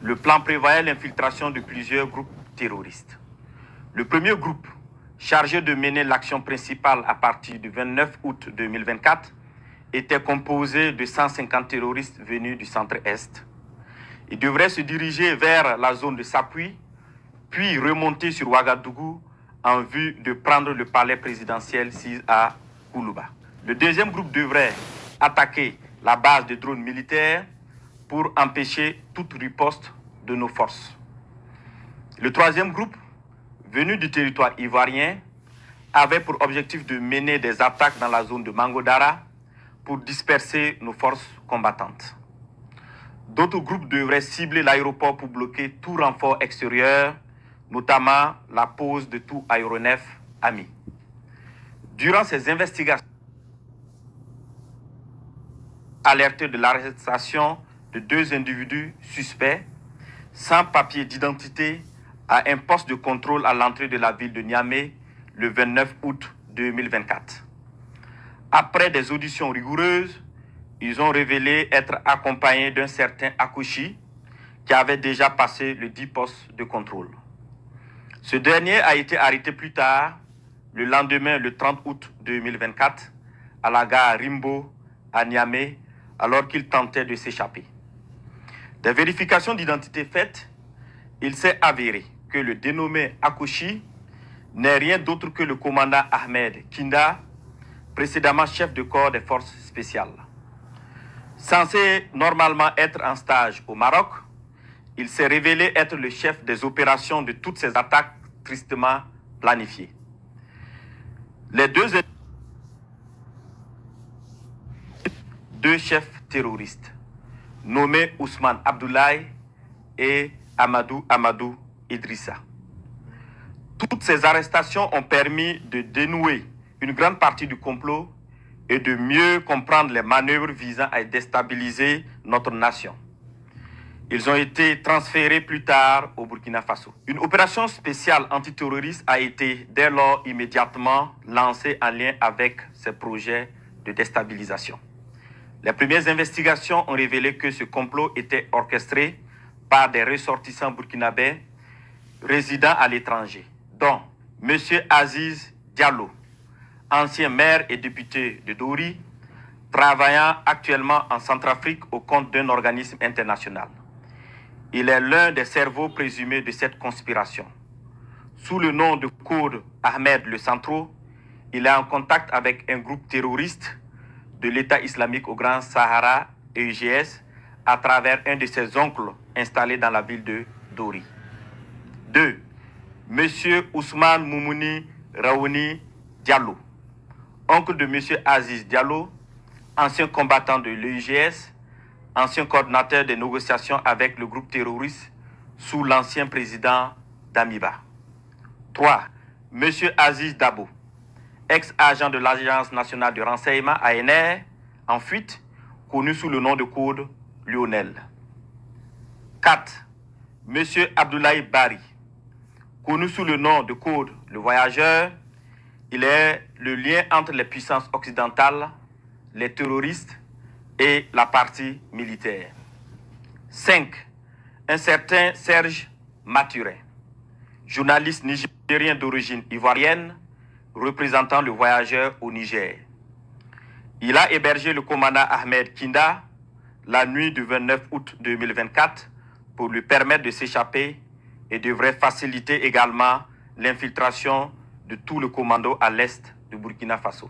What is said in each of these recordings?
Le plan prévoyait l'infiltration de plusieurs groupes terroristes. Le premier groupe, chargé de mener l'action principale à partir du 29 août 2024, était composé de 150 terroristes venus du centre-est. Ils devraient se diriger vers la zone de Sapui, puis remonter sur Ouagadougou en vue de prendre le palais présidentiel 6 à Koulouba. Le deuxième groupe devrait attaquer la base de drones militaires pour empêcher toute riposte de nos forces. Le troisième groupe, venu du territoire ivoirien, avait pour objectif de mener des attaques dans la zone de Mangodara pour disperser nos forces combattantes. D'autres groupes devraient cibler l'aéroport pour bloquer tout renfort extérieur, notamment la pose de tout aéronef ami. Durant ces investigations, alerté de l'arrestation de 2 individus suspects sans papier d'identité à un poste de contrôle à l'entrée de la ville de Niamey le 29 août 2024. Après des auditions rigoureuses, ils ont révélé être accompagnés d'un certain Akouchi qui avait déjà passé le 10 postes de contrôle. Ce dernier a été arrêté plus tard, le lendemain, le 30 août 2024, à la gare Rimbo, à Niamey, alors qu'il tentait de s'échapper. Des vérifications d'identité faites, il s'est avéré que le dénommé Akouchi n'est rien d'autre que le commandant Ahmed Kinda, précédemment chef de corps des forces spéciales. Censé normalement être en stage au Maroc, il s'est révélé être le chef des opérations de toutes ces attaques tristement planifiées. Les deux chefs terroristes, nommés Ousmane Abdoulaye et Amadou Idrissa. Toutes ces arrestations ont permis de dénouer une grande partie du complot et de mieux comprendre les manœuvres visant à déstabiliser notre nation. Ils ont été transférés plus tard au Burkina Faso. Une opération spéciale antiterroriste a été dès lors immédiatement lancée en lien avec ces projets de déstabilisation. Les premières investigations ont révélé que ce complot était orchestré par des ressortissants burkinabés résidant à l'étranger, dont M. Aziz Diallo, ancien maire et député de Dori, travaillant actuellement en Centrafrique au compte d'un organisme international. Il est l'un des cerveaux présumés de cette conspiration. Sous le nom de code Ahmed le Centro, il est en contact avec un groupe terroriste de l'État islamique au Grand Sahara, EUGS, à travers un de ses oncles installé dans la ville de Dori. 2. Monsieur Ousmane Moumouni Raouni Diallo, oncle de Monsieur Aziz Diallo, ancien combattant de l'EUGS, ancien coordinateur des négociations avec le groupe terroriste sous l'ancien président Damiba. 3. Monsieur Aziz Dabo, ex-agent de l'Agence nationale de renseignement ANR, en fuite, connu sous le nom de code Lionel. 4. Monsieur Abdoulaye Bari, connu sous le nom de code Le Voyageur. Il est le lien entre les puissances occidentales, les terroristes et la partie militaire. 5. Un certain Serge Maturin, journaliste nigérien d'origine ivoirienne, représentant Le Voyageur au Niger. Il a hébergé le commandant Ahmed Kinda la nuit du 29 août 2024 pour lui permettre de s'échapper et devrait faciliter également l'infiltration de tout le commando à l'est du Burkina Faso.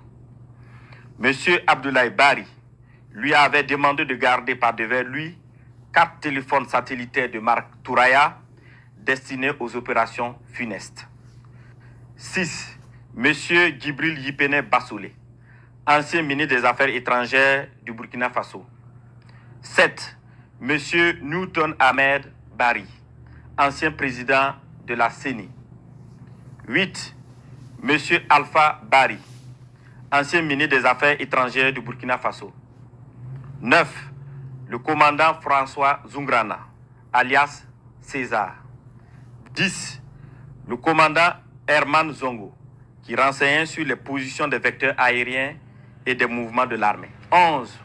Monsieur Abdoulaye Bari lui avait demandé de garder par devers lui 4 téléphones satellitaires de marque Touraya destinés aux opérations funestes. 6. Monsieur Djibril Yipene Bassolé, ancien ministre des Affaires étrangères du Burkina Faso. 7. Monsieur Newton Ahmed Bari, ancien président de la CENI. 8. Monsieur Alpha Bari, ancien ministre des Affaires étrangères du Burkina Faso. 9. Le commandant François Zungrana, alias César. 10. Le commandant Herman Zongo, qui renseignait sur les positions des vecteurs aériens et des mouvements de l'armée. 11.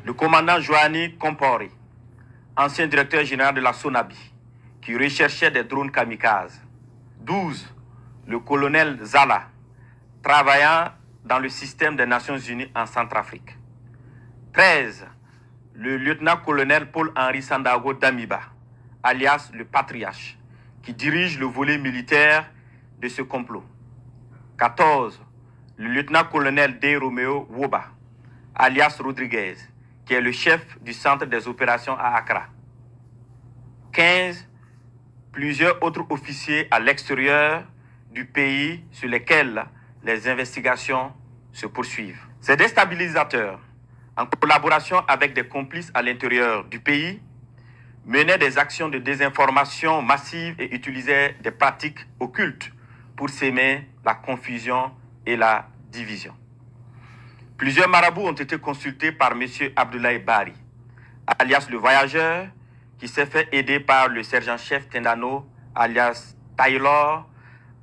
Le commandant Joanny Compori, ancien directeur général de la SONABI, qui recherchait des drones kamikazes. 12. Le colonel Zala, travaillant dans le système des Nations Unies en Centrafrique. 13. Le lieutenant-colonel Paul-Henri Sandaogo Damiba, alias le Patriarche, qui dirige le volet militaire de ce complot. 14. Le lieutenant-colonel D. Romeo Woba, alias Rodriguez, qui est le chef du centre des opérations à Accra. 15. Plusieurs autres officiers à l'extérieur du pays sur lesquels les investigations se poursuivent. Ces déstabilisateurs, en collaboration avec des complices à l'intérieur du pays, menaient des actions de désinformation massive et utilisaient des pratiques occultes pour s'aimer la confusion et la division. Plusieurs marabouts ont été consultés par M. Abdoulaye Bari, alias le voyageur, qui s'est fait aider par le sergent-chef Tendano, alias Taylor,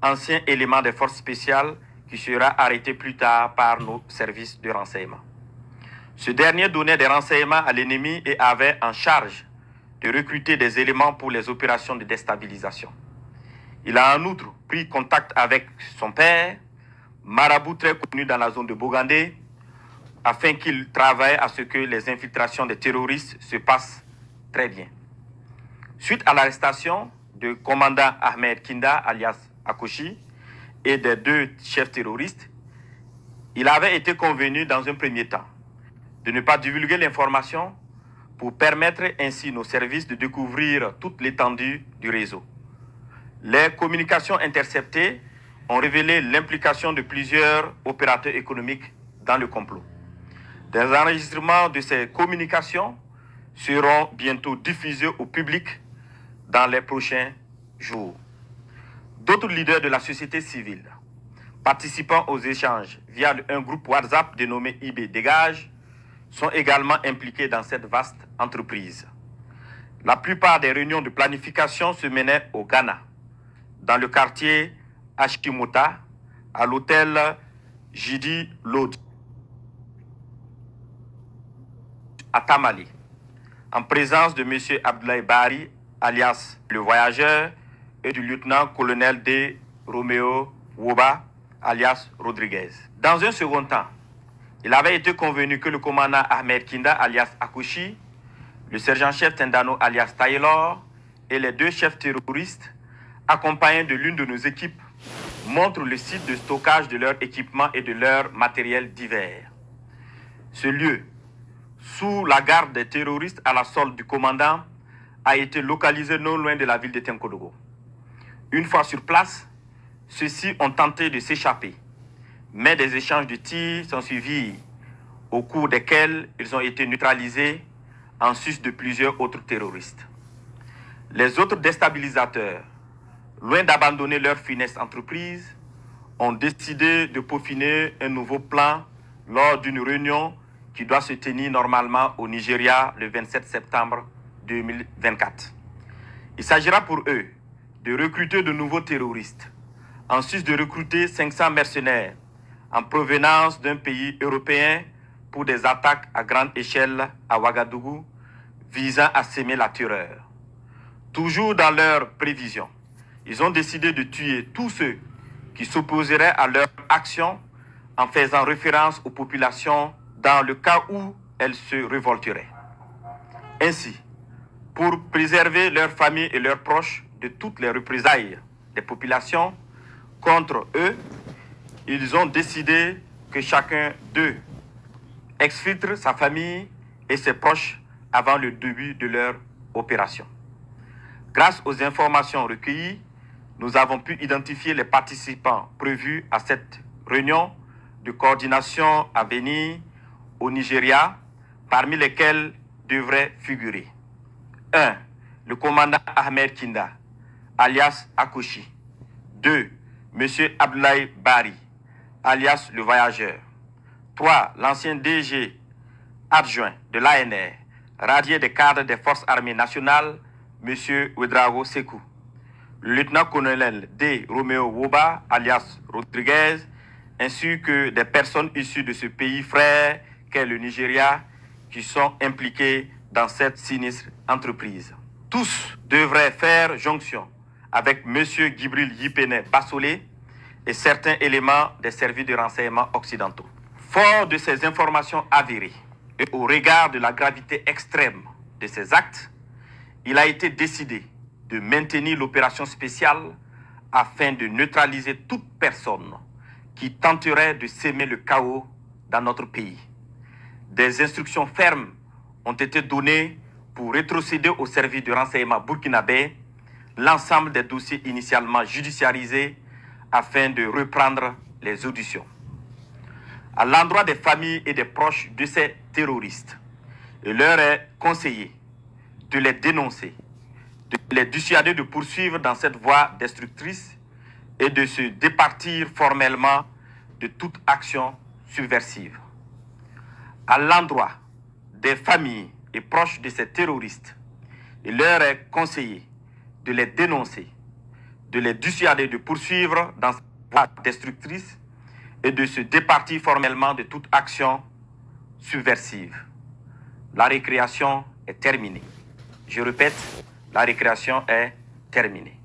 ancien élément des forces spéciales, qui sera arrêté plus tard par nos services de renseignement. Ce dernier donnait des renseignements à l'ennemi et avait en charge de recruter des éléments pour les opérations de déstabilisation. Il a en outre pris contact avec son père, marabout très connu dans la zone de Bogandé, afin qu'il travaille à ce que les infiltrations des terroristes se passent très bien. Suite à l'arrestation du commandant Ahmed Kinda, alias Akoshi, et des 2 chefs terroristes, il avait été convenu dans un premier temps de ne pas divulguer l'information pour permettre ainsi nos services de découvrir toute l'étendue du réseau. Les communications interceptées ont révélé l'implication de plusieurs opérateurs économiques dans le complot. Des enregistrements de ces communications seront bientôt diffusés au public dans les prochains jours. D'autres leaders de la société civile, participant aux échanges via un groupe WhatsApp dénommé IB Dégage, sont également impliqués dans cette vaste entreprise. La plupart des réunions de planification se menaient au Ghana, dans le quartier Ashkimota, à l'hôtel Jidi Lodge, à Tamale, en présence de M. Abdoulaye Bari, alias le voyageur, et du lieutenant-colonel D. Romeo Woba, alias Rodriguez. Dans un second temps, il avait été convenu que le commandant Ahmed Kinda, alias Akoshi, le sergent-chef Tendano, alias Taylor, et les 2 chefs terroristes, accompagnés de l'une de nos équipes, montrent le site de stockage de leurs équipements et de leurs matériels divers. Ce lieu, sous la garde des terroristes à la solde du commandant, a été localisé non loin de la ville de Tenkodogo. Une fois sur place, ceux-ci ont tenté de s'échapper, mais des échanges de tirs sont suivis, au cours desquels ils ont été neutralisés en sus de plusieurs autres terroristes. Les autres déstabilisateurs, loin d'abandonner leur funeste entreprise, ont décidé de peaufiner un nouveau plan lors d'une réunion qui doit se tenir normalement au Nigeria le 27 septembre 2024. Il s'agira pour eux de recruter de nouveaux terroristes, en sus de recruter 500 mercenaires en provenance d'un pays européen pour des attaques à grande échelle à Ouagadougou visant à semer la terreur. Toujours dans leurs prévisions, ils ont décidé de tuer tous ceux qui s'opposeraient à leur action en faisant référence aux populations dans le cas où elles se révolteraient. Ainsi, pour préserver leurs familles et leurs proches de toutes les représailles des populations contre eux, ils ont décidé que chacun d'eux exfiltre sa famille et ses proches avant le début de leur opération. Grâce aux informations recueillies, nous avons pu identifier les participants prévus à cette réunion de coordination à venir au Nigeria, parmi lesquels devraient figurer 1. Le commandant Ahmed Kinda, alias Akoshi. 2. M. Abdoulaye Bari, alias le voyageur. 3. L'ancien DG adjoint de l'ANR, radié des cadres des forces armées nationales, M. Ouedraogo Sekou. Le lieutenant-colonel D. Romeo Woba, alias Rodriguez, ainsi que des personnes issues de ce pays frère qu'est le Nigeria, qui sont impliquées dans cette sinistre entreprise. Tous devraient faire jonction avec M. Gibril Yipene Bassolé et certains éléments des services de renseignement occidentaux. Fort de ces informations avérées et au regard de la gravité extrême de ces actes, il a été décidé de maintenir l'opération spéciale afin de neutraliser toute personne qui tenterait de semer le chaos dans notre pays. Des instructions fermes ont été données pour rétrocéder au service de renseignement burkinabé l'ensemble des dossiers initialement judiciarisés afin de reprendre les auditions. À l'endroit des familles et des proches de ces terroristes, il leur est conseillé de les dénoncer, de les dissuader de poursuivre dans cette voie destructrice et de se départir formellement de toute action subversive. À l'endroit des familles et proches de ces terroristes, il leur est conseillé de les dénoncer, de les dissuader de poursuivre dans cette voie destructrice et de se départir formellement de toute action subversive. La récréation est terminée. Je répète, la récréation est terminée.